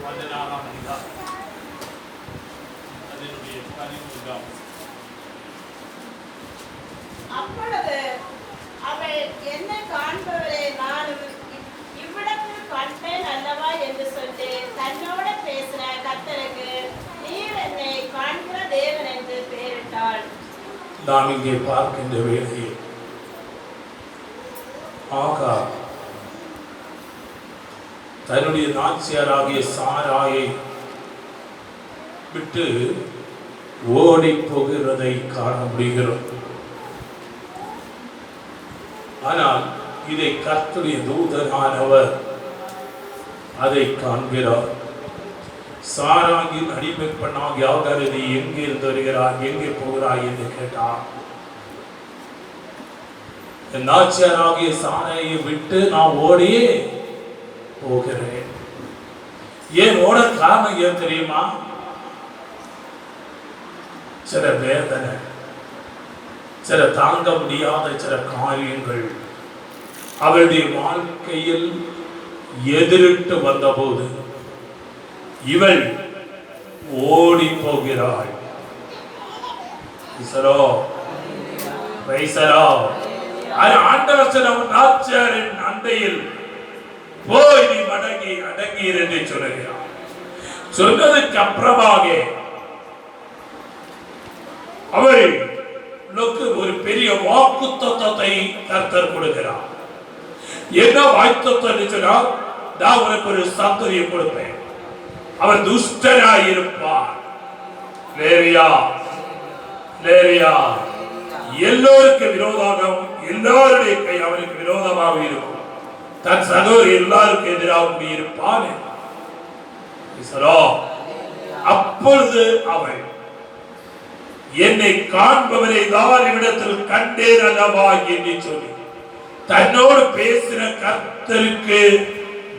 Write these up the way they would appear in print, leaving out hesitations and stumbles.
14ஆம் அதிகாரம் அதனுடைய 13ஆம். அப்பொழுது அவள் என்னை காண்பவரே நானும் இவ்விடத்தில் கண்டேன் அல்லவா என்று சொல்லி தன்னோட பேசின கர்த்தருக்கு நீர் என்னை காண்கிற தேவன் என்று பெயரிட்டாள். நாம் இங்கே பார்க்கின்ற வேளையில் ஆகார் தன்னுடைய நாச்சியாராகிய சாராயை விட்டு ஓடி போகிறதை காண முடிகிறது. ஆனால் இதை கர்த்தருடைய தூதனானவர் அதை காண்கிறார். சாராகின் அடிமை பெண்ணாகிய ஆகார் நீ எங்கே இருந்து வருகிறாய், எங்கே போகிறாய் என்று கேட்டார். நாச்சியாராகிய சாராயை விட்டு நான் ஓடியே போகிறேன். ஏன் ஓட காரணம் ஏன் தெரியுமா? சில வேதனை, சில தாங்க முடியாத சில காரியங்கள் அவளுடைய வாழ்க்கையில் எதிரிட்டு வந்தபோது இவள் ஓடி போகிறாள். ஆண்டவர் நாச்சியாரின் அண்டையில் போய் நீ மடங்கி அடங்கீர் என்று சொல்லுகிறார். சொன்னதுக்கு அப்புறமாக அவளுக்கு ஒரு பெரிய வாக்குத்தத்தத்தை கர்த்தர் கொடுக்கிறார். என்ன வாக்குத்தத்தம் சொன்னால், நான் உனக்கு ஒரு சந்ததியை கொடுப்பேன், அவன் துஷ்டனாய் இருப்பான். எல்லோருக்கும் விரோதமாகவும் எல்லாருடைய கை அவனுக்கு விரோதமாக இருக்கும். தன் சகோதரி எல்லாருக்கும் எதிராக இருப்பான். அப்பொழுது அவள் என்னை காண்பவரை தான் இவ்விடத்தில் கண்டேன் அல்லவா என்று சொல்லி தன்னோடு பேசின கர்த்தருக்கு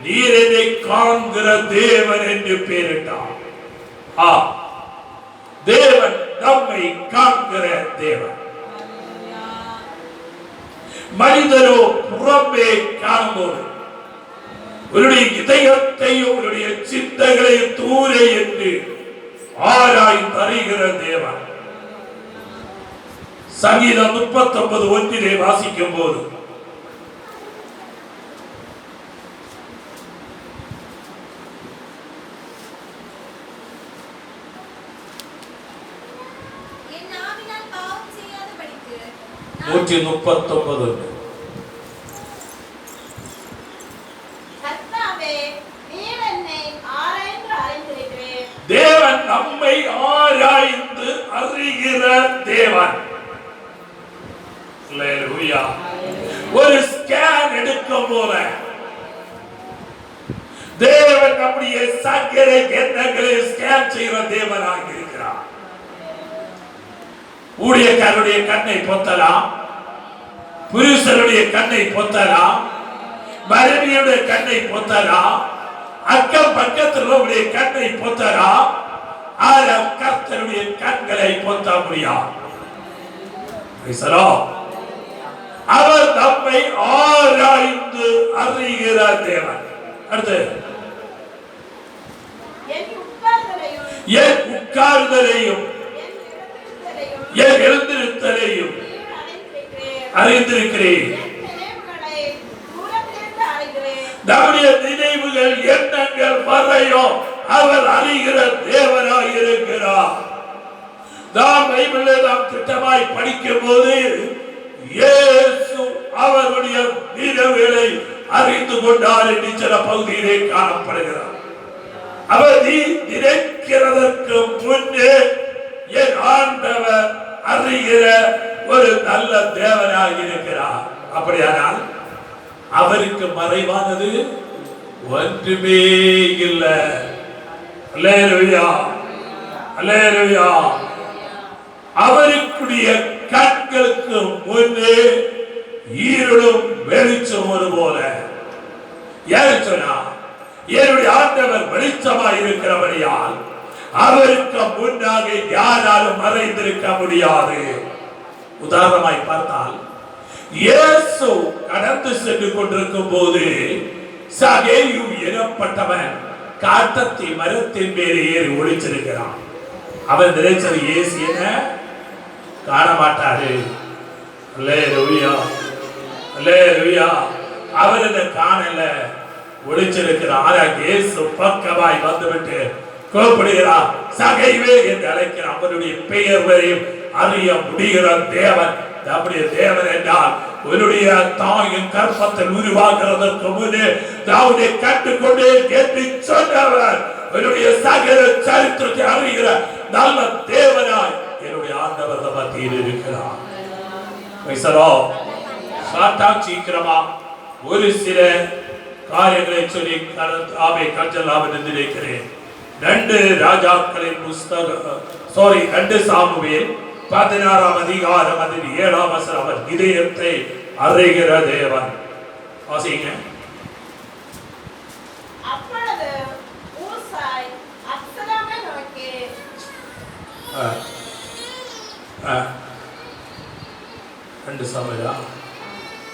நீர் என்னை காண்கிற தேவன் என்று பெயரிட்டார். தேவன் நம்மை காண்கிற தேவன். மனிதனோ புறம்பே காணும்போது உன்னுடைய இதயத்தையும் உன்னுடைய சிந்தங்களையும் தூரே என்று ஆராய் தருகிற தேவன். சங்கீதம் 39:1 வாசிக்கும் போது தேவன் நம்மை ஆராய்ந்து அறிகிற தேவன். ஒரு ஸ்கேன் எடுக்கும் போல தேவன் நம்முடைய சகல எண்ணங்களை ஸ்கேன் செய்கிற தேவனாக இருக்கிறார். ஊழியக்காரருடைய கண்ணை பொத்தலாம், புருஷருடைய கண்ணை பொத்தலாம், மனைவியுடைய கண்ணை பொத்தலாம், அக்கம் பக்கத்தில் உடைய கண்ணை பொத்தலாம். ஆனால் கர்த்தருடைய கண்களை பொத்த முடியாது. அவர் நம்மை ஆராய்ந்து அறிகிற தேவன். அடுத்து என் உட்கார்தலையும் என் எழுந்திருத்தலையும் அறிந்திருக்கிறேன். நம்முடைய நினைவுகள் எண்ணங்கள் வரையோ அவர் அறிகிற தேவனாய் இருக்கிறார். நாம் பைபிளை நாம் திட்டமாய் படிக்கும் போது இயேசு அவருடைய நினைவுகளை அறிந்து கொண்டார் என்று சில பகுதியிலே காணப்படுகிறார். அவர் நினைக்கிறதற்கு முன்னே என் ஆண்டவர் அறிகிற ஒரு நல்ல தேவனாக இருக்கிறார். அப்படியானால் அவருக்கு மறைவானது ஒன்றுமே இல்லை. அல்லேலூயா, அல்லேலூயா. அவருக்குரிய கண்களுக்கு முன்னே ஈருளும் வெளிச்சம் ஒரு போல. ஏன் சொன்னா, என்னுடைய ஆண்டவர் வெளிச்சமாய் இருக்கிறபடியால் அவருக்கு முன்னாக யாராலும் மறைந்திருக்க முடியாது. உதாரணமாய் பார்த்தால், இயேசு கடந்து சென்று கொண்டிருக்கும் போது சகேயு எனப்பட்டவன் காட்டத்தி மரத்தின் மேலே ஏறி ஒளிச்சிருக்கிறான். அவன் நினைச்சது இயேசு என்ன காண மாட்டாரு. அல்லேலூயா, அல்லேலூயா. அவர் என்ன காணல, ஒளிச்சிருக்கிறார். ஆனா இயேசு பக்கமாய் வந்துவிட்டு கூப்பிடுகிறார், சகைவே என்று அழைக்கிறார். அவருடைய பெயர் வரையும் அறிய முடிகிற தேவன் நம்முடைய தேவன் என்றால், உன்னுடைய தாயின் கற்பத்தில் உருவாகிறதற்கு முன்னே தாவனை கண்டுகொண்டே என்று சொன்னவர், என்னுடைய சகல சரித்திரத்தை அறிகிற நல்ல தேவனாய் என்னுடைய ஆண்டவர் மத்தியில் இருக்கிறார். சீக்கிரமா ஒரு சில காரியங்களை சொல்லி ஆவை கஞ்சலாம் என்று நினைக்கிறேன். 2 ராஜாக்களின் புஸ்தகம் 2 சாமுவேல் 16ஆம் அதிகாரம் அதில் 7ஆம் வசனம். அவர் இதயத்தை அறிகிற தேவன். வாசிங்க. அப்பொழுது ஊசாய் அப்சலோமை நோக்கி 2 சாமுவேல்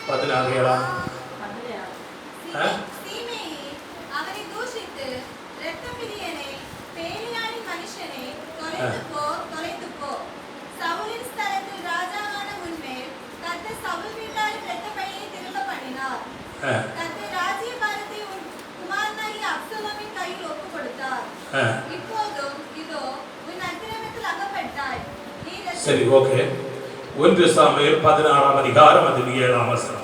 16 அவனை தூஷித்து இரத்தப்பிரியனை பேலியாளின் மனுஷனை தொலைத்து போ சவுலின் ஸ்தலத்தில் ராஜாவான உன்மேல் கர்த்தர் சவுல் வீட்டாரின் இரத்தப்பழியை திரும்ப பண்ணினார். கர்த்தர் ராஜ்யபாரத்தை உன் குமாரனாகிய அப்சலோமின் கையில் ஒப்பு கொடுத்தார். இப்போதும் இதோ உன் அக்கிரமத்தில் அகப்பட்டாய். சரி, ஓகே. 1 சாமுவேல் 16ஆம் அதிகாரம் அதில் 7ஆம் வசனம்.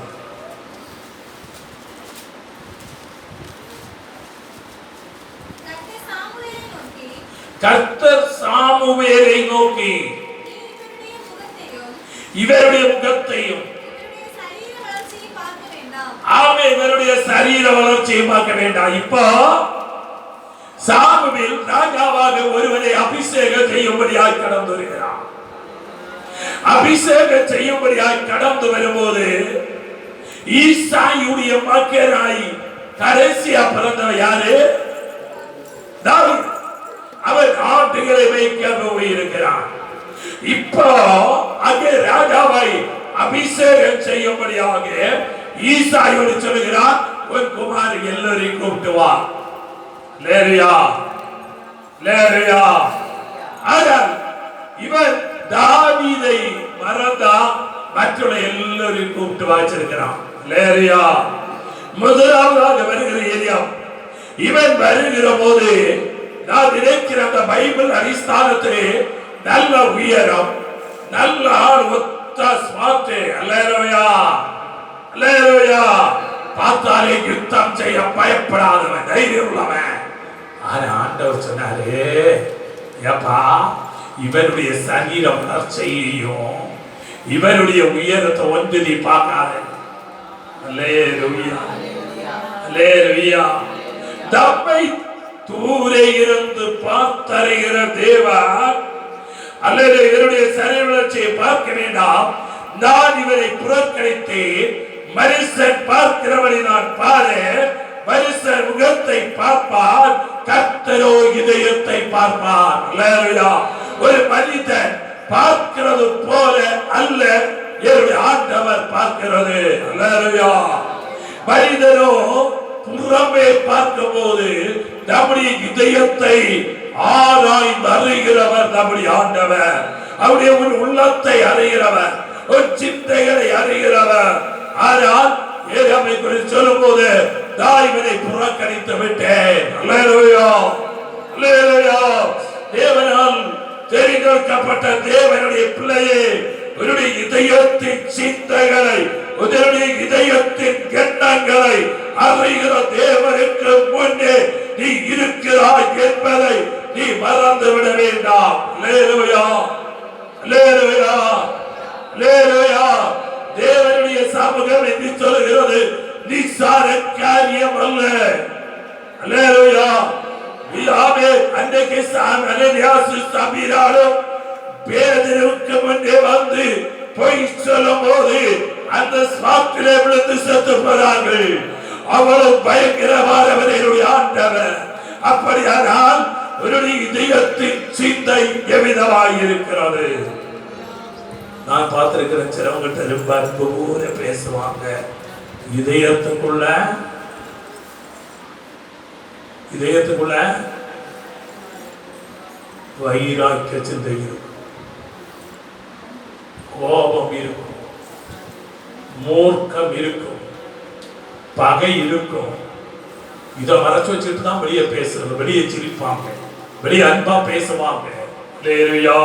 கர்த்தர் சாமுவேலை நோக்கி இவருடைய முகத்தையும் இவருடைய சரீர வளர்ச்சியை பார்க்க வேண்டாம். இப்போ சாமுவேல் ராஜாவாக ஒருவரை அபிஷேகம் செய்யும்படியாய் கடந்து வருகிறார். அபிஷேகம் செய்யும்படியாய் கடந்து வரும்போது ஈசாயுடைய மகனாய் கடைசியா பிறந்தவர் யாரு? தாவீது. அவர் ஆட்டுகளை மேய்க்க போயிருக்கிறார். இப்போ அங்கே ராஜாவை அபிஷேகம் செய்யும்படியாக ஈசாயோடு சொல்கிறார், உன் குமார் எல்லோரையும் கூப்பிட்டு வா. லேரியா லேரியா. ஆனால் இவன் தாவீதை மறந்தா மற்றவர்களை எல்லோரையும் கூப்பிட்டு வச்சிருக்கிறான். லேரியா முதலாவதாக வருகிற ஏரியா. இவன் வருகிற போது நான் நினைக்கிற அந்த பைபிள் அடிஸ்தானத்திலே நல்ல உயரம், நல்ல ஒத்த ஸ்மார்ட். அல்லேலூயா, அல்லேலூயா. பார்த்தாலே யுத்தம் செய்ய பயப்படாதவன், தைரியம் உள்ளவன். ஆனா ஆண்டவர் சொன்னாரு, ஏப்பா இவனுடைய சரீர வளர்ச்சியையும் இவனுடைய உயரத்தை ஒன்று நீ பார்க்காத. அல்லேலூயா, அல்லேலூயா. தம்மை தூரே இருந்து பார்த்தறிகிற தேவன் அல்லது இவருடைய சரீர வளர்ச்சியை பார்க்க வேண்டாம். நான் இவரை புறக்கணித்தேன். மனுஷன் பார்க்கிறவனை நான் பாரு, மனுஷன் முகத்தை பார்ப்பார், கர்த்தரோ இதயத்தை பார்ப்பார். அல்லேலூயா. ஒரு மனிதன் பார்க்கிறது போல அல்ல என்னுடைய ஆண்டவர் பார்க்கிறது. அல்லேலூயா. மனிதனோ புறமே பார்க்கும் போது நம்முடைய இதயத்தை ஆராய்ந்து அறிகிறவர் நம்முடைய ஆண்டவர். அவருடைய ஒரு உள்ளத்தை அறிகிறவர், ஒரு சிந்தைகளை அறிகிறவர். ஆனால் ஏகாமை குறித்து சொல்லும் போது தாய்வனை புறக்கணித்து விட்டேன். அல்லேலூயா, அல்லேலூயா. தேவனால் தெரிந்தெடுக்கப்பட்ட தேவனுடைய பிள்ளையே, உன்னுடைய இதயத்தின் சிந்தைகளை, உன்னுடைய இதயத்தின் எண்ணங்களை அறிகிற தேவனுக்கு முன்னே நீ இருக்கிறாய் என்பதை நீ மறந்து விட வேண்டாம். அல்லேலூயா, அல்லேலூயா, அல்லேலூயா. தேவனுடைய சமூகம் என்று சொல்கிறது நிசார காரியம் அல்ல. அல்லேலூயா. அன்றைக்கு சபீராலும் பேதருக்கு முன்னே வந்து பொய் சொல்லும் போது அந்த ஸ்வாத்திலே விழுந்து செத்து போறார்கள். அவ்வளவு பயங்கரமானவர் என்னுடைய ஆண்டவர். அப்படியானால் அவருடைய இதயத்தின் சிந்தை எவ்விதமாய் இருக்கிறது? நான் பார்த்திருக்கிற சிலவங்கிட்ட ரொம்ப அன்பு போல பேசுவாங்க. இதயத்துக்குள்ள இதயத்துக்குள்ள வைராக்கிய சிந்தை இருக்கும், கோபம் இருக்கும், மூர்க்கம் இருக்கும், பகை இருக்கும். இதை மறைச்சு வச்சுட்டு தான் வெளியே பேசுறது. வெளியே சிரிப்பாங்க, வெளியே அன்பா பேசுவாங்க. அல்லேலூயா,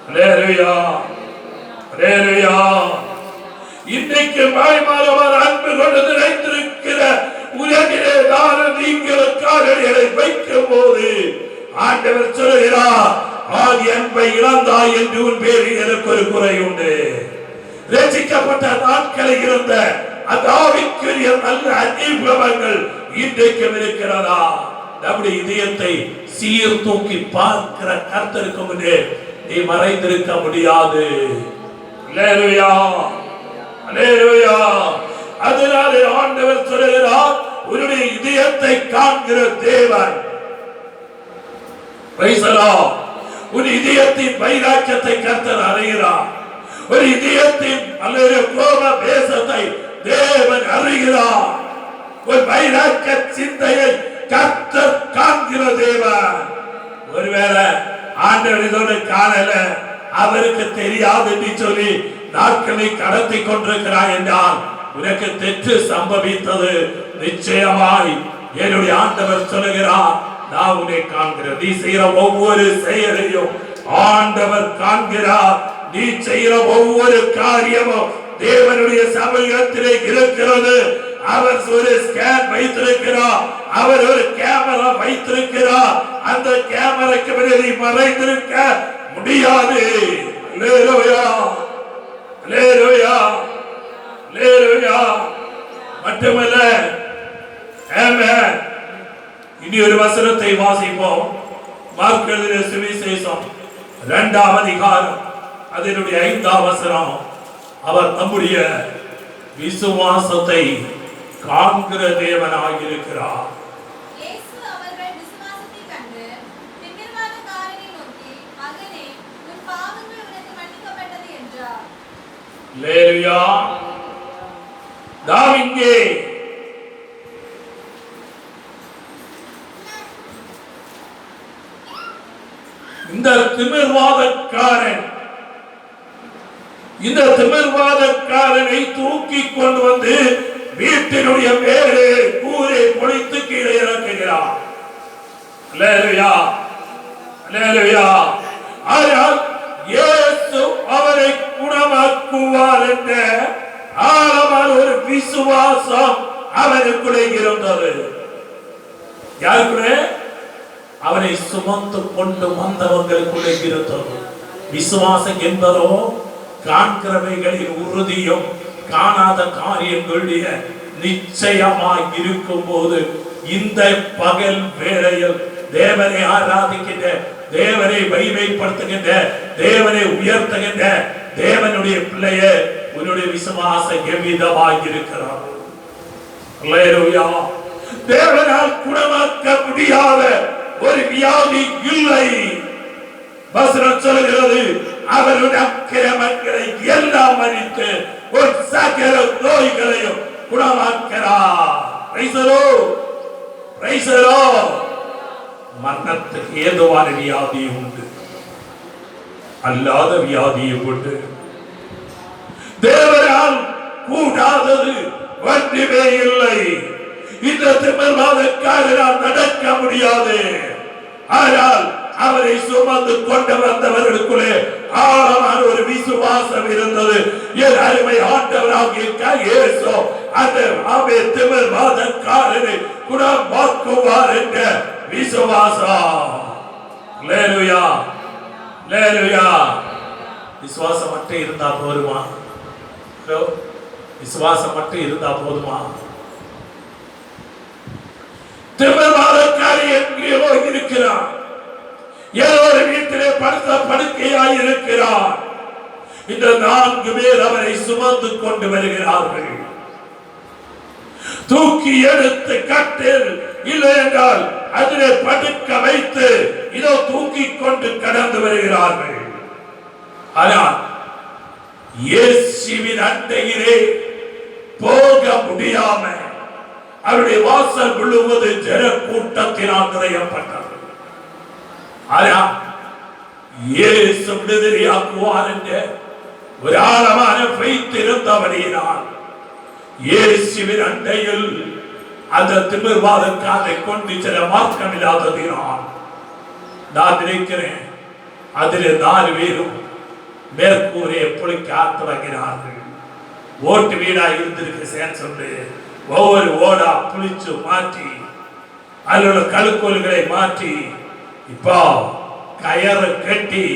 அல்லேலூயா, அல்லேலூயா. இன்னைக்கு மாய்மாறவர் அன்பு கொண்டு நிறைந்திருக்கிற உலகிலே நான் நீங்கள் காலடிகளை வைக்கும் போது ஆண்டவர் சொல்கிறார், ஆதி அன்பை இழந்தாய் என்று உன் பேரில் எனக்கு ஒரு குறை உண்டு. ரசிக்கப்பட்ட நாட்களில் இருந்த அந்த ஆவிக்குரிய நல்ல அனுபவங்கள் இன்றைக்கும் இருக்கிறதா? நம்முடைய இதயத்தை சீர் தூக்கி பார்க்கிற கர்த்தருக்கு முன்னே நீ மறைந்திருக்க முடியாது. அல்லேலூயா, அல்லேலூயா. அதனாலே ஆண்டவர் சொல்கிறார், உன்னுடைய இதயத்தை காண்கிற தேவன். உன் இதயத்தின் வைராக்கியத்தை கர்த்தர் அறிகிறார். ஒரு இதயத்தின் அல்லது கோப தேசத்தை தேவன் அறிகிறார். ஒரு வைராக்கிய சிந்தையை கர்த்தர் காண்கிற தேவன். ஒருவேளை ஆண்டவர் இதோடு காணல, அவருக்கு தெரியாது என்று சொல்லி நாட்களை கடத்தி கொண்டிருக்கிறாய் என்றால் உனக்கு தெற்று சம்பவித்தது நிச்சயமாய். என்னுடைய ஆண்டவர் சொல்லுகிறார், நான் உன்னை காண்கிறேன். நீ செய்கிற ஒவ்வொரு செயலையும் ஆண்டவர் காண்கிறார். நீ செய்கிற ஒவ்வொரு காரியமும் தேவனுடைய சமூகத்திலே இருக்கிறது. அவர் ஒரு ஸ்கேன் வைத்திருக்கிறார், அவர் ஒரு கேமரா வைத்திருக்கிறார். அந்த கேமராக்கு வெளியே மறைந்திருக்க முடியாது. அல்லேலூயா, அல்லேலூயா, அல்லேலூயா. மட்டுமல்ல, ஆமென். இனி ஒரு வசனத்தை வாசிப்போம். மார்க் எழுதின சுவிசேஷம் 2ஆம் அதிகாரம் அதனுடைய 5ஆம் வசனம். அவர் நம்முடைய விசுவாசத்தை காண்கிற தேவனாக இருக்கிறார். இயேசு அவர்கள் விசுவாசத்தை கண்டு திமிர்வாதக்காரனை நோக்கி, மகனே, உன் பாவங்கள் உனக்கு மன்னிக்கப்பட்டது என்றார். அல்லேலூயா. நாம் இங்கே இந்த திமிர்வாதக்காரனை தூக்கி கொண்டு வந்து வீட்டினுடைய மேலே கூரை பொழித்து கீழே இறக்குகிறார். அல்லேலூயா, அல்லேலூயா. ஆனால் இயேசு அவரை குணமாக்குவார் என்ற ஆழமான ஒரு விசுவாசம் அவனுக்குள்ளே இருந்தது. யாருக்குள்ளே? அவரை சுமந்து கொண்டு வந்தவங்களுக்குள்ளே இருந்தது. விசுவாசம் என்பதோ காண்கிறவைகளின் உறுதியும் காணாத காரியங்களுடைய நிச்சயமாய் இருக்கும் போது இந்த பகல் வேளையில் தேவனை ஆராதிக்கின்ற, தேவனை மகிமைப்படுத்துகின்ற, தேவனை உயர்த்துகின்ற தேவனுடைய பிள்ளையே, உன்னுடைய விசுவாசம் எவ்விதமாய் இருக்கிறார்? அல்லேலூயா. தேவனால் குணமாக்க முடியாத ஒரு வியாதி இல்லை. வசனம் சொல்கிறது, அவருடைய அக்கிரமங்களை எல்லாம் மன்னித்து ஒரு சகல நோய்களையும் குணமாக்கிறார். மரணத்துக்கு ஏதுவான வியாதியும் உண்டு, அல்லாத வியாதியும் உண்டு. தேவனால் கூடாதது ஒன்றுமே இல்லை. இந்த திமிர்வாதக்காரரால் நடக்க முடியாது. ஆனால் அவரை சுமந்து கொண்டு வந்தவர்களுக்குள்ளே ஆழமான ஒரு விசுவாசம் இருந்தது. என் அருமை ஆண்டவராகிய இயேசு அந்த திமிர்வாதக்காரனை குணமாக்குவார் என்ற விசுவாசம். அல்லேலூயா, அல்லேலூயா. விசுவாசம் மட்டும் இருந்தா போதுமா? விசுவாசம் மட்டும் இருந்தா போதுமா? திமிர்வாதக்காரி எங்கேயோ இருக்கிறார், ஏதோ ஒரு வீட்டிலே படுத்த படுக்கையாய் இருக்கிறார். இந்த 4 பேர் அவரை சுமந்து கொண்டு வருகிறார்கள். தூக்கி எடுத்து கட்டில் இல்லை என்றால் அதிலே படுக்க வைத்து இதோ தூக்கி கொண்டு கடந்து வருகிறார்கள். ஆனால் இயேசுவின் அண்டையிலே போக முடியாம அவருடைய வாசல் விழுவது ஜன கூட்டம் ஜபத்தினால் நிறையப்பட்டது. ஆனா இயேசு விடுதலையாக்குவார் என்ற ஒரு ஆழமான வைத்திருந்தவனினால் இயேசுவின் அண்டையில் அந்த திமிர்வாதக்காரை கொண்டு செல்ல மார்க்கம் இல்லாததினால் நான் நினைக்கிறேன் அதில் 4 பேரும் மேற்கூரை பொழிக்க தொடங்கினார்கள். ஓட்டு வீடா இருந்திருக்கு சொல்லி ஒவ்வொரு ஓடா புளிச்சு மாற்றி அதில் உள்ள கழுக்கோல்களை மாற்றி இப்போ கயறு கட்டி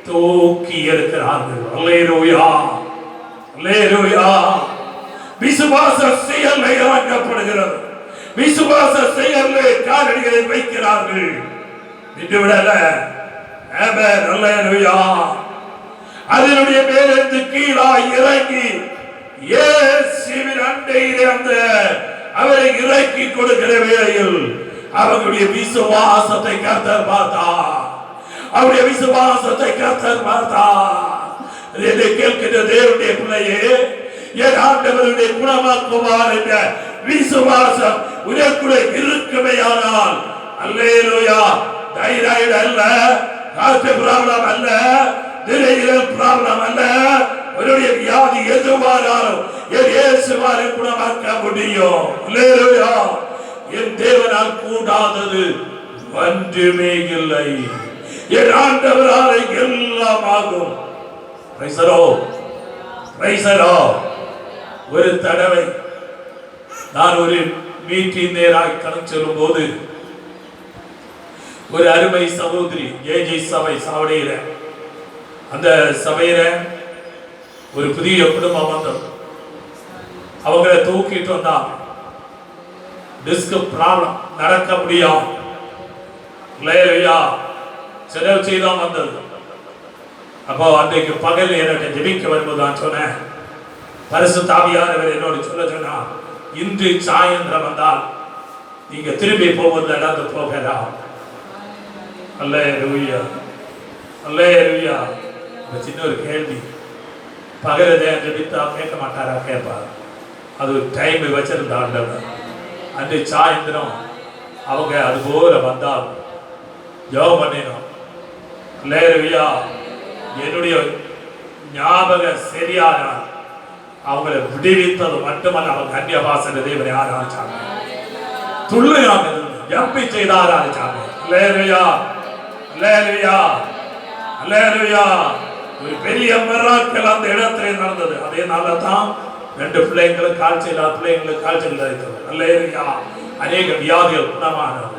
தூக்கி எடுக்கிறார்கள். அல்லேலூயா, அல்லேலூயா. விசுவாச செயலை இறக்கப்படுகிறது. விசுவாச செயலை காலடிகளை வைக்கிறார்கள். விட்டுவிடல. ஆமென், அல்லேலூயா. அதனுடைய மேலிருந்து கீழாய் இறங்கி இயேசுவின் அண்டையிலே அந்த அவரை இறக்கி கொடுக்கிற வேளையில் அவர்களுடைய விசுவாசத்தை கர்த்தர் பார்த்தார். அவருடைய விசுவாசத்தை கர்த்தர் பார்த்தார். இதை கேட்கின்ற தேவனுடைய பிள்ளையே, என் ஆண்டவருடைய குணமாக்குவார் என்ற விசுவாசம் உனக்குள்ளே இருக்குமேயானால், அல்லேலூயா, தைராய்டு அல்ல, காற்று ப்ராப்ளம் அல்ல, திரையியல் ப்ராப்ளம் அல்ல, உன்னுடைய வியாதி எதுவானாலும் என் இயேசுவாலே குணமாக்க முடியும். அல்லேலூயா. என் தேவனால் கூடாதது ஒன்றுமே இல்லை. என் ஆண்டவராலே எல்லாம் ஆகும். Praise the Lord, praise the Lord. ஒரு தடவை நான் ஒரு மீட்டிங் நேராய் கடந்து செல்லும் போது ஒரு அருமை சகோதரி ஜேஜி சபை சாவடியில, அந்த சபையில ஒரு புதிய குடும்பம் வந்தது. அவங்கள தூக்கிட்டு வந்தாங்க. டிஸ்க் ப்ராப்ளம், நடக்க முடியாது. செலவு செய்தான் வந்தது. அப்போ அன்றைக்கு பகல் என்னை ஜெபிக்க வரும்போது நான் சொன்னேன், பரிசுத்த ஆவியானவர் என்னோடு சொல்ல சொன்னா, இன்று சாயந்திரம் வந்தால் நீங்க திரும்பி போவது நடந்து போகலாம். அல்லேலூயா, அல்லேலூயா. சின்ன ஒரு கேள்வி, பகலதே ஜெபித்தா கேட்க மாட்டாரா? கேட்பார். அது ஒரு டைம் வச்சிருந்தாங்க. அன்று சாயந்திரம் அவங்க அது போல வந்தால் ஜெபம் பண்ணினோம். அல்லேலூயா. என்னுடைய ஞாபகம் சரியானால் அவங்களை விடுவித்தது மட்டுமல்ல, அவங்க அந்நிய பாசன தேவனை ஆராய்ச்சாங்க, துள்ளையாக ஜம்பி செய்து ஆராய்ச்சாங்க. அல்லேலூயா, அல்லேலூயா, அல்லேலூயா. ஒரு பெரிய மிராக்கிள் அந்த இடத்திலே நடந்தது. அதே நாளதான் 2 பிள்ளைங்களுக்கு காய்ச்சல், பிள்ளைங்களுக்கு காய்ச்சல் இருக்கிறது. அல்லேலூயா. அநேக வியாதிகள் குணமானது.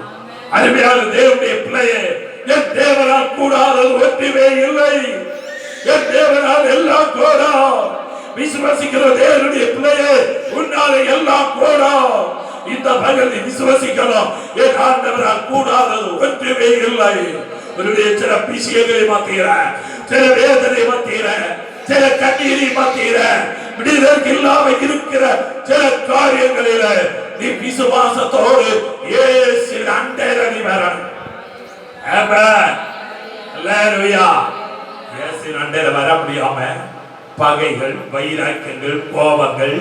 அருமையான தேவனுடைய பிள்ளையே, என் தேவனால் கூடாதது ஒன்றுமே இல்லை. என் தேவனால் எல்லாம் கூடும். விசுவாசிக்கிற தேவனுடைய பிள்ளையே, உன்னால எல்லாம் கூடும். இந்த பகல் விசுவாசிக்கலாம். என் ஆண்டவரால் கூடாதது ஒன்றுமே இல்லை. உன்னுடைய சில பிசியங்களை மாத்தீர, சில வேதனை மாத்தீர, சில கண்ணீரை மாத்தீர, விடுதற்கு இல்லாம இருக்கிற சில காரியங்களில நீ விசுவாசத்தோடு இயேசுவின் அண்டையில நீ வரணும். ஆமென், அல்லேலூயா. இயேசுவின் அண்டையில வர முடியாம பகைகள், வைராக்கியங்கள், கோபங்கள்,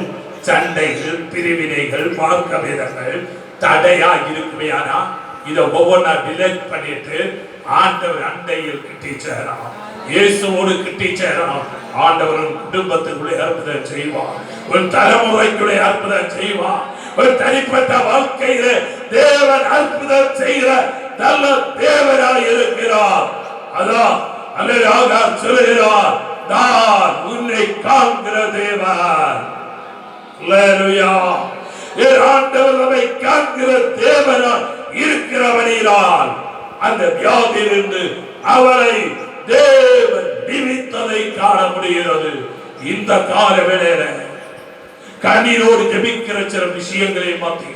சண்டைகள், பிரிவினைகள், மார்க்க வேதங்கள் தடையா இருக்குமே. ஆனா இதை ஒவ்வொன்றா டிலேட் பண்ணிட்டு ஆண்டவர் அண்டையில் கிட்டி சேரணும். இயேசுவோடு கிட்டி சேரணும். ஆண்டவர் குடும்பத்துக்குள்ளே அற்புதம் செய்வார். ஒரு தலைமுறைக்குள்ளே அற்புதம் செய்வார். ஒரு தனிப்பட்ட வாழ்க்கையில தேவன் அற்புதம் செய்கிற நல்ல தேவனாய் இருக்கிறார். அதான் அல்லேலூயா சொல்கிறார், நான் உன்னை காண்கிற தேவன். அல்லேலூயா. என் ஆண்டவர் நம்மை காண்கிற தேவனாய் இருக்கிறவனினால் அந்த வியாதியிலிருந்து அவரை தேவன் விடுவித்ததை காண முடிகிறது. இந்த கால வேளையில கண்ணீரோடு ஜெபிக்கிற சில விஷயங்களை மாற்றி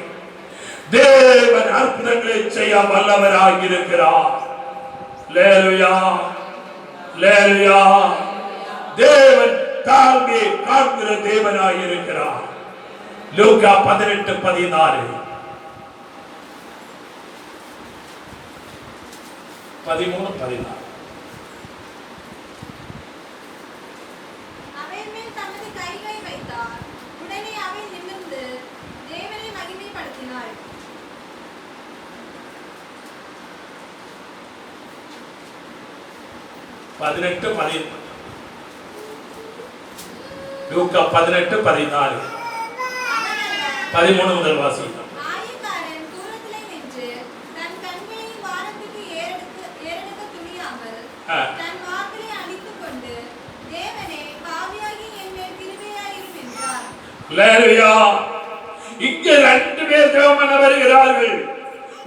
தேவன் அற்புதங்களை செய்ய வல்லவராக இருக்கிறார். அல்லேலூயா, அல்லேலூயா. தேவன் தாமே காண்கிற தேவனாக இருக்கிறார். லூக்கா 18:14 13-14. அவன் மேல் தமது கைகளை வைத்தார். உடனே அவன் நிமிர்ந்து தேவனை மகிமைப்படுத்தினாள். 18 லூக்கா 18:14 13 முதல் வாசி. ஆயக்காரன் தூரத்திலே நின்று தன் கண்களை வானத்துக்கு ஏறெடுக்க துணியாமல் தன் வாக்களை அடித்துக் கொண்டு தேவனே பாவியாகி என் மேல் கிருபையாயிரும் என்றார். அல்லேலூயா. இங்கே 2 பேர் ஜெபம் வருகிறார்கள்.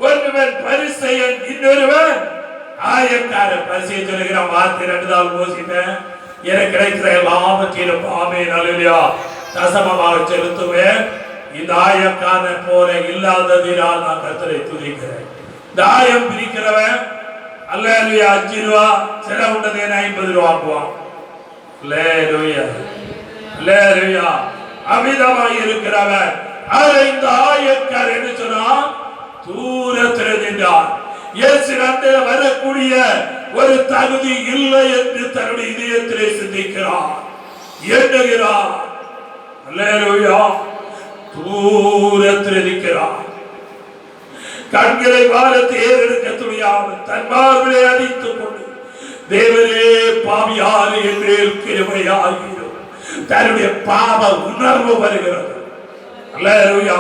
ஒருவன் பரிசேயன், இன்னொருவன் ஆயக்காரன். பரிசேயன் சொல்லுகிற வார்த்தை 2 நாள் யோசிப்பேன். எனக்கு கிடைக்கிற எல்லாவற்றையும் ஆமென் அல்லேலூயா தசமமாக செலுத்துவேன். இந்த ஆயக்காரனை போல இல்லாததினால் நான் கர்த்தரை துதிக்கிறேன். இந்த ஆயம் பிரிக்கிறவன் அல்லேலூயா 5 ரூபா செலவுண்டதை 50 ரூபா ஆக்குவான். அல்லேலூயா அல்லேலூயா. அமிதமாய் இருக்கிறவன் இந்த ஆயக்காரர் என்ன சொன்னான்? தூரத்தில் நின்றான். இயேசுவிடம் வரக்கூடிய ஒரு தகுதி இல்லை என்று தன்னுடைய இதயத்திலே சிந்திக்கிறான், எண்ணுகிறான். அல்லேலூயா. தூரத்தில் இருக்கிறான். கண்களை வாரத்தை ஏறெடுக்க துணியாமல் தன் மார்பிலே அடித்துக் கொண்டு தேவனே பாவியாறு என்று கிருபையாயிரும். தன்னுடைய பாவ உணர்வு வருகிறது. அல்லேலூயா.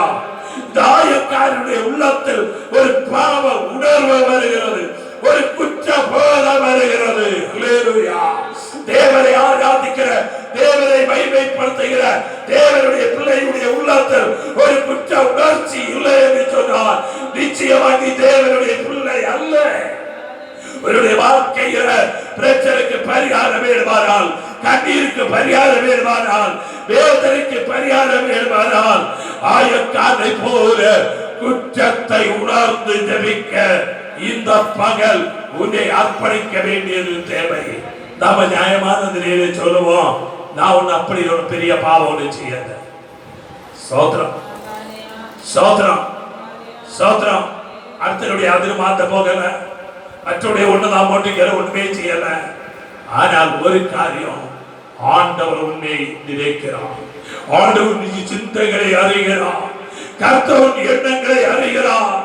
தாயக்காரனுடைய உள்ளத்தில் ஒரு பாவ உணர்வு வருகிறது, ஒரு குற்ற போதம் வருகிறது. அல்லேலூயா. தேவனை ஆராதிக்கிற, தேவனை மகிமைப்படுத்துகிற தேவனுடைய பிள்ளையுடைய உள்ளத்தில் ஒரு குற்ற உணர்ச்சி இல்லை என்று சொன்னால் நிச்சயமாக தேவனுடைய பிள்ளை அல்ல. அவருடைய வாழ்க்கையில பிரச்சனைக்கு பரிகாரம் வேண்டுமானால், கண்ணீருக்கு பரிகாரம் வேண்டுமானால், வேதனைக்கு பரிகாரம் வேண்டுமானால் ஆயக்காரனை போல குற்றத்தை உணர்ந்து ஜெபிக்க இந்த பகல் உன்னை அர்ப்பணிக்க வேண்டியது தேவை. நாம நியாயமான நிலையில சொல்லுவோம், நான் ஒண்ணு அப்படி ஒரு பெரிய பாவம் ஒண்ணு செய்யல. சோத்திரம் சோத்திரம் சோத்திரம். அடுத்தனுடைய அதில் மாத்த போகல, மற்றவருடைய ஒண்ணு நான் போட்டுக்கிற ஒண்ணுமே செய்யல. ஆனால் ஒரு காரியம், ஆண்டவர் உன்னை நினைக்கிறார். ஆண்டவர் நீ சிந்தைகளை அறிகிறார். கர்த்தர் எண்ணங்களை அறிகிறார்.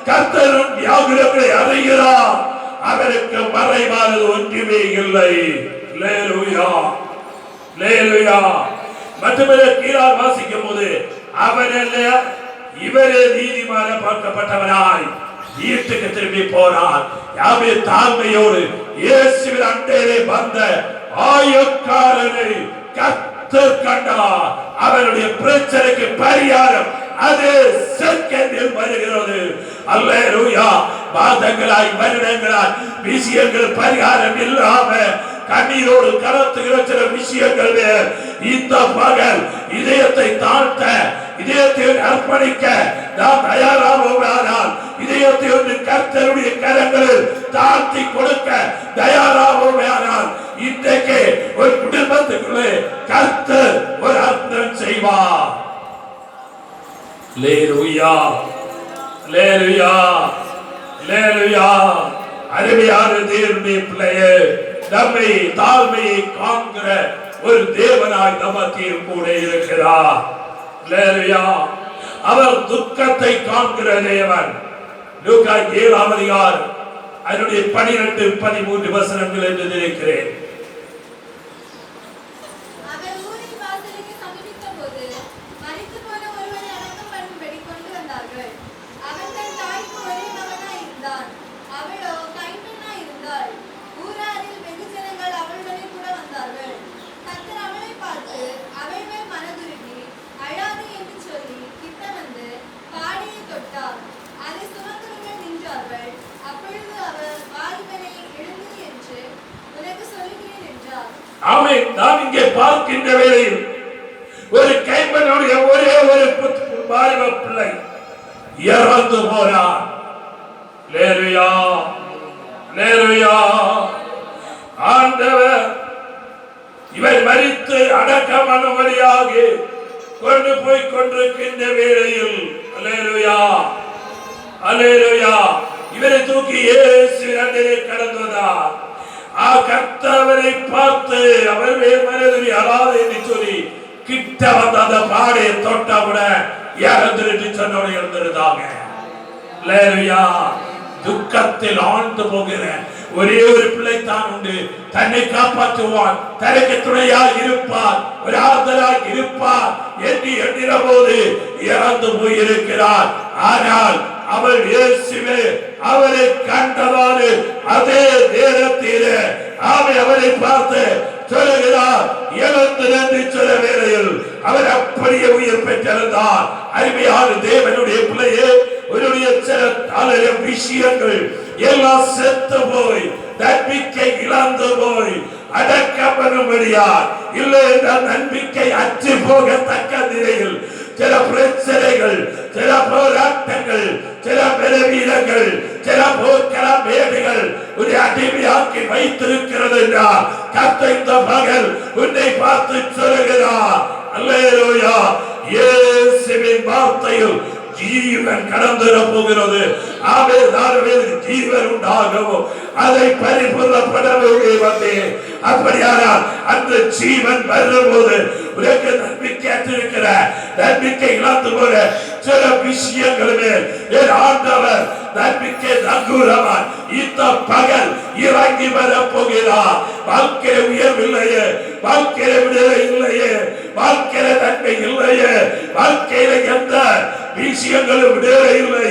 கர்த்தர் வியாகுலங்களை அறிகிறார். அவருக்கு மறைவானது ஒன்றுமே இல்லை. அல்லேலூயா அல்லேலூயா. மற்றவரை கீழால் வாசிக்கும் போது அவரல்ல இவரே நீதிமான பார்க்கப்பட்டவனாய் வீட்டுக்கு திரும்பி போனார். யாவே தாழ்மையோடு இயேசுவின் அண்டையிலே வந்த ஆயக்காரனை கர்த்தர் கண்டார். அவருடைய பிரச்சனைக்கு பரிகாரம் அது செகண்டில் வருகிறது. அல்லேலூயா. மாதங்களாய் வருடங்களாய் விஷயங்கள் பரிகாரம் இல்லாம கண்ணீரோடு கலத்துகிற சில விஷயங்கள் இந்த பகல் இதயத்தை தாழ்த்த, இதயத்தை அர்ப்பணிக்க நாம் தயாரானால் இதயத்தை ஒன்று கர்த்தருடைய கரங்களில் தாழ்த்தி கொடுக்க தயாரானால் இன்றைக்கு ஒரு குடும்பத்துக்குள்ளே கர்த்தர் ஒரு அற்புதம் செய்வார். அல்லேலூயா அல்லேலூயா அல்லேலூயா. அருமையான தேவனுடைய பிள்ளையே, நம்மை தாழ்மையை காண்கிற ஒரு தேவனாய் நமக்கு கூட இருக்கிறார். அல்லேலூயா. அவர் துக்கத்தை காண்கிற தேவன். லூக்கா 7ஆம் அதிகாரம் அதனுடைய 12-13 வசனங்கள் என்று நினைக்கிறேன். ஆமென். நாம் இங்கே பார்க்கின்ற வேளையில் ஒரு கைம்பனுடைய ஒரே ஒரு வாலிப பிள்ளை இறந்து போனார். அல்லேலூயா அல்லேலூயா. ஆண்டவர் இவர் மரித்து அடக்கமானபடியாக கொண்டு போய் கொண்டிருக்கின்ற வேளையில் அல்லேலூயா அல்லேலூயா இவரை தூக்கி இயேசுவின் அண்டையிலே கடந்து வந்தார். கர்த்தரை பார்த்து அவர் மனதில் அழாது என்று சொல்லி கிட்ட வந்த அந்த பாடையை தொட்டவுடன் இறந்துட்டு சொன்னோட இருந்திருந்தாங்க. துக்கத்தில் ஆழ்ந்து போகிற ஒரே ஒரு பிள்ளை தான் உண்டு. தன்னை காப்பாற்றுவான், தனக்கு துணையாக இருப்பார், ஒரு ஆறுதலாக இருப்பார் என்று எண்ணின போது இறந்து போயிருக்கிறார். ஆனால் அவள் இயேசுவே அவரை கண்டவாறு அதே நேரத்திலே அவரை பார்த்து சொல்லுகிறார், எழுந்து என்று சொல்ல வேளையில் அவர் அப்படியே உயிர் பெற்றிருந்தார். அருமையான தேவனுடைய பிள்ளையே, உன்னுடைய சில விஷயங்கள் எல்லாம் செத்து போய் நம்பிக்கை இழந்து போய் அடக்கப்படும்படியார் இல்லை என்றால் நம்பிக்கை அற்று போகத்தக்க நிலையில் சில பிரச்சனைகள், சில போராட்டங்கள், சில பலவீனங்கள், சில போர்க்கள மேடுகள் உன்னை அடிமையாக்கி வைத்திருக்கிறது என்றால் கர்த்தர் இந்த பகல் உன்னை பார்த்து சொல்லுகிறார், அல்லேலூயா, இயேசுவின் வார்த்தையில் ஜீவன் கடந்து போகிறது. ஜீவன் உண்டாகவும் அதை பரிபூர்ணப்படவே வந்தேன். அப்படியானால் அந்த ஜீவன் வரும்போது உனக்கு நம்பிக்கை அற்றிருக்கிற, நம்பிக்கை இழந்து போற சில விஷயங்கள் மேல் என் ஆண்டவர் நம்பிக்கை நங்கூரமான் இந்த பகல் இறங்கி வர போகிறார். வாழ்க்கை உயர்வில்லையே, வாழ்க்கையில விடுதலை இல்லையே, வாழ்க்கையில நன்மை இல்லையே, வாழ்க்கையில எந்த விஷயங்களும் விடுதலை இல்லை,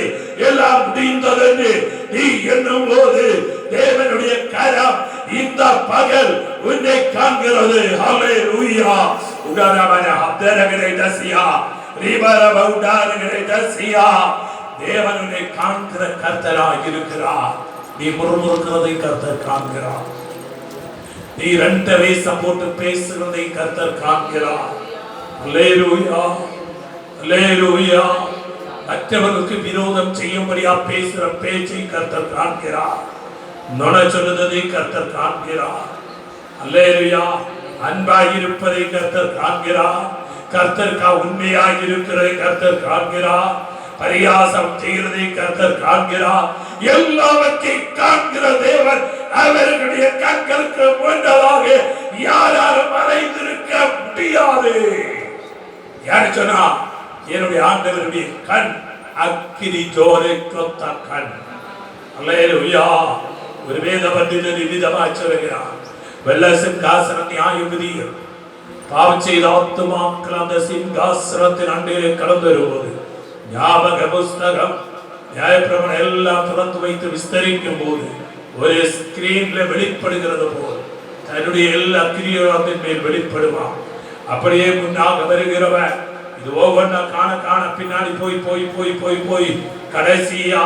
எல்லாம் முடிந்தது என்று நீ எண்ணும் போது தேவனுடைய கரம் இந்த பகல் உன்னை காண்கிறது. ஹல்லேலூயா. உடாரமான ஹப்தரகரை தசியா ரிபர பவுடாரகரை தசியா. தேவன் உன்னை காண்கிற கர்த்தராக இருக்கிறார். நீ முறுமுறுக்கிறதை கர்த்தர் காண்கிறார். நீ ரெண்டு வேஷம் போட்டு பேசுகிறதை கர்த்தர் காண்கிறார். அல்லேலூயா, அல்லேலூயா. மற்றவர்களுக்கு விரோதம் செய்யும்படியா பேசுற பேச்சை கர்த்தர் காண்கிறார். நொணை சொல்லுவதை கர்த்தர் காண்கிறார். அல்லேலூயா. அன்பாய் இருப்பதை கர்த்தர் காண்கிறார். கர்த்தர்க்கா உண்மையாக இருக்கிறதை கர்த்தர் காண்கிறார். பரியாசம் செய்கிறதை கர்த்தர் காண்கிறார். எல்லாவற்றையும் காண்கிற தேவன் அவர்களுடைய கண்களுக்கு முன்னதாக யாரும் மறைந்திருக்க முடியாது. யாரு சொன்னா? என்னுடைய ஆண்டவருடைய கண் அக்கினி ஜோரை கொத்த கண். அல்லேலூயா. ஒரு வேத பண்டிதர் விதமாய் சொல்கிறார், வெள்ள சிங்காசன நியாயபதிகள் பாவம் செய்த ஆத்துமாக்கள் அந்த சிங்காசனத்தின் அண்டையிலே கடந்து வருவது ஞாபக புஸ்தகம் நியாயப்பிரமாணம் எல்லாம் திறந்து வைத்து விஸ்தரிக்கும் போது ஒரு ஸ்கிரீன்ல வெளிப்படுகிறது போல் தன்னுடைய எல்லா கிரியத்தின் மேல் வெளிப்படுவான். அப்படியே முன்னாக வருகிறவன் இது ஒவ்வொன்றா காண காண பின்னாடி போய் போய் போய் போய் போய் கடைசியா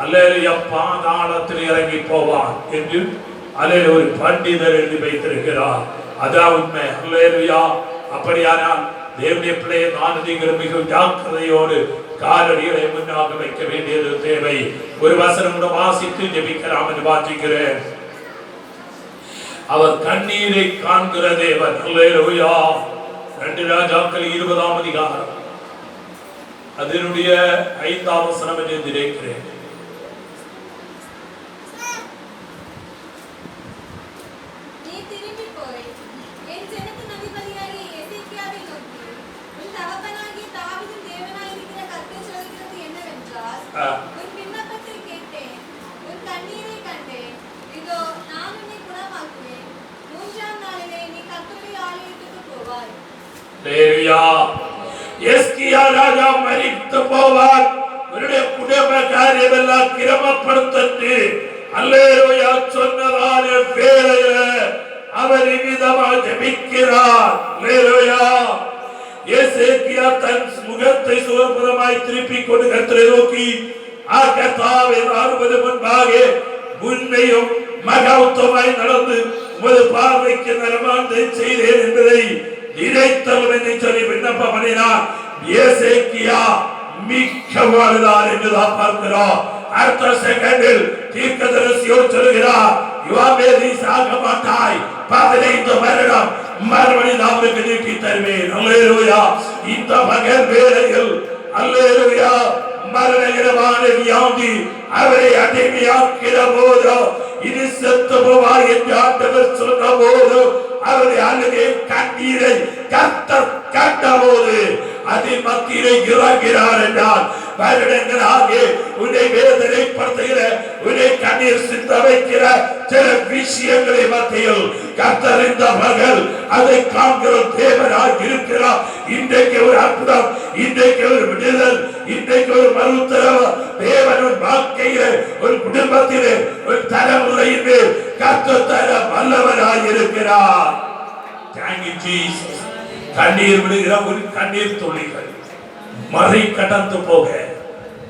அல்லேலூயா பாதாளத்தில் இறங்கி போவான் என்று அல்லேலூயா ஒரு பண்டிதர் எழுதி வைத்திருக்கிறார். அதான் உண்மை. அல்லேலூயா. அப்படியானால் தேவனுடைய பிள்ளையை நான் நீங்கள் மிகவும் ஜாக்கிரதையோடு காலடிகளை முன்னாக வைக்க வேண்டியது தேவை. ஒரு வசனம் வாசித்து ஜெபிக்கலாம் என்று வாசிக்கிறேன். அவர் கண்ணீரை காண்கிற தேவன். அல்லேலூயா. 2 ராஜாக்கள் 20ஆம் அதிகாரம் அதனுடைய 5ஆம் வசனம் என்று நினைக்கிறேன். எஸ்கியா ராஜா மரித்து போவார். அவருடைய குடும்ப காரியம் எல்லாம் கிரமப்படுத்தி அல்லேலூயா சொன்னதான வேளையில அவர் விதமாக ஜெபிக்கிறார். அல்லேலூயா. எசேக்கியா தன் முகத்தை சுவர்புறமாய் திருப்பிக் கொண்டு கர்த்தரை நோக்கி, கர்த்தாவே, வருவது முன்பாக உண்மையும் மகத்துவமாய் நடந்து உமது பார்வைக்கு நலமானதை செய்தேன் என்பதை நினைத்தவன் என்று சொல்லி விண்ணப்பம் பண்ணினார். எசேக்கியா மிக்க வாழ்ந்தார் என்றுதான் பார்க்கிறோம். அடுத்த செகண்டில் தீர்க்கதரிசியோடு சொல்கிறார், யுவாபேதி சாக மாட்டாய், 15 வருடம் மறுபடியும் அவருக்கு நீட்டி தருவேன். அல்லேலூயா. இந்த மகன் வேளையில் அல்லேலூயா மரணகரமான வியாதி அவரை அடிமையாக்கிற போது இது செத்து போவார் என்று ஆண்டவர் சொன்ன போது அவருடைய அழுகை கண்ணீரை கர்த்தர் கண்டபோது அதில் மத்தியிலே இறங்கிறார் என்றால் வருடங்களாக உன்னை வேதனைப்படுத்துகிற, உன்னை கண்ணீர் சிந்த வைக்கிற மத்தியில் கர்த்தர் இந்த பகல் அதை காண்கிற தேவனாய் இருக்கிறார். இன்றைக்கு ஒரு அற்புதம், இன்றைக்கு ஒரு விடுதல், இன்றைக்கு ஒரு மறுத்தரவு தேவனின் வாழ்க்கையிலே, ஒரு குடும்பத்திலே, ஒரு தலைமுறையிலே கர்த்தர் தர வல்லவராய் இருக்கிறார். Thank you, Jesus. கண்ணீர் விடுகிற ஒரு கண்ணீர் துளிகள் மறை கடந்து போக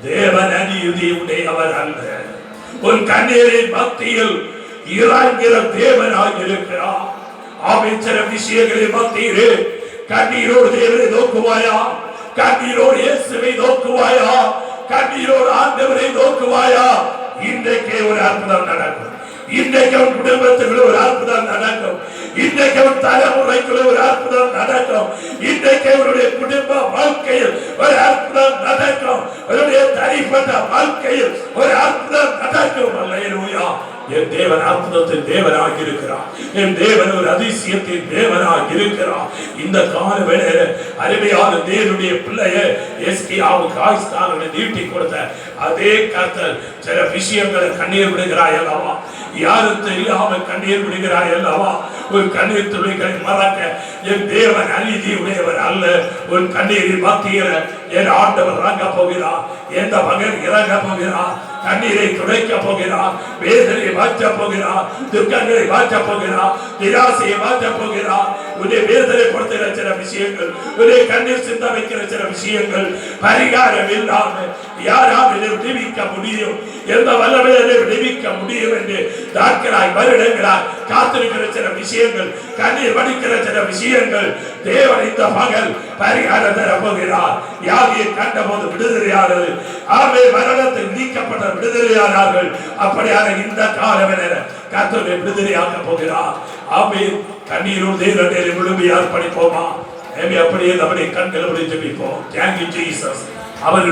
தேவன் அநீதியுடையவர் அல்ல. உன் கண்ணீரின் மத்தியில் இறங்குகிற தேவனாக இருக்கிறார். ஆமென். சில விஷயங்களின் மத்தியிலே கண்ணீரோடு தேவனை நோக்குவாயா? கண்ணீரோடு இயேசுவை நோக்குவாயா? கண்ணீரோடு ஆண்டவரை நோக்குவாயா? இன்றைக்கே ஒரு அற்புதம் நடக்கும். இன்றைக்கு அவன் குடும்பத்துக்குள்ள ஒரு அற்புதம் நடக்கும். இன்றைக்கு அவன் தலைமுறைக்குள்ள ஒரு அற்புதம் நடக்கும். இன்றைக்கு அவருடைய குடும்ப வாழ்க்கையில் ஒரு அற்புதம் நடக்கும். அவருடைய தனிப்பட்ட வாழ்க்கையில் ஒரு அற்புதம் நடக்கும். அல்லேலூயா. என் தேவன் அற்புதத்தின் தேவனாக இருக்கிறார். என் தேவன் ஒரு அதிசயத்தின் தேவனாக இருக்கிறார். இந்த கால வேளையில அருமையான தேவனுடைய பிள்ளைய எஸ்கியாவுக்கு ஆயுஸ்தானங்களை நீட்டி கொடுத்த அதே கர்த்தர் சில விஷயங்களை கண்ணீர் விடுகிறாய் அல்லவா? யாரும் தெரியாம கண்ணீர் விடுகிறாய் அல்லவா? ஒரு கண்ணீர் துளிகளை மறக்க என் தேவன் அநீதி உடையவர் அல்ல. உன் கண்ணீரின் மத்தியில என் ஆண்டவர் இறங்க போகிறார். எந்த மகன் இறங்க போகிறார். கண்ணீரை துடைக்க போகிறார். வேதனையை மாற்ற போகிறார். துக்கங்களை மாற்ற போகிறார். நிராசையை மாற்ற போகிறார். உன்னை வேதனை கொடுக்கிற சில விஷயங்கள், உன்னை கண்ணீர் சிந்த வைக்கிற சில விஷயங்கள் பரிகாரம் இல்லாமல் யாரால் விடுவிக்க முடியும்? எந்த வல்லமையை விடுவிக்க முடியும் என்று நாட்களாய் வருடங்களாய் காத்திருக்கிற சில விஷயங்கள், கண்ணீர் வடிக்கிற சில விஷயங்கள் தேவன் இந்த பகல் பரிகாரம் தர போகிறார். யாகியை கண்ட போது விடுதலையானது, ஆமே மரணத்தில் நீக்கப்பட்ட விடுதலையானார்கள். அப்படியான இந்த காலவென கர்த்தரை விடுதலையாக்க போகிறார். ஆமே கண்ணீரோடு தேவனை விழுமையால் படிப்போமா? அப்படியே நம்முடைய கண்களை ஜெபிப்போம். Thank you, Jesus. அவர்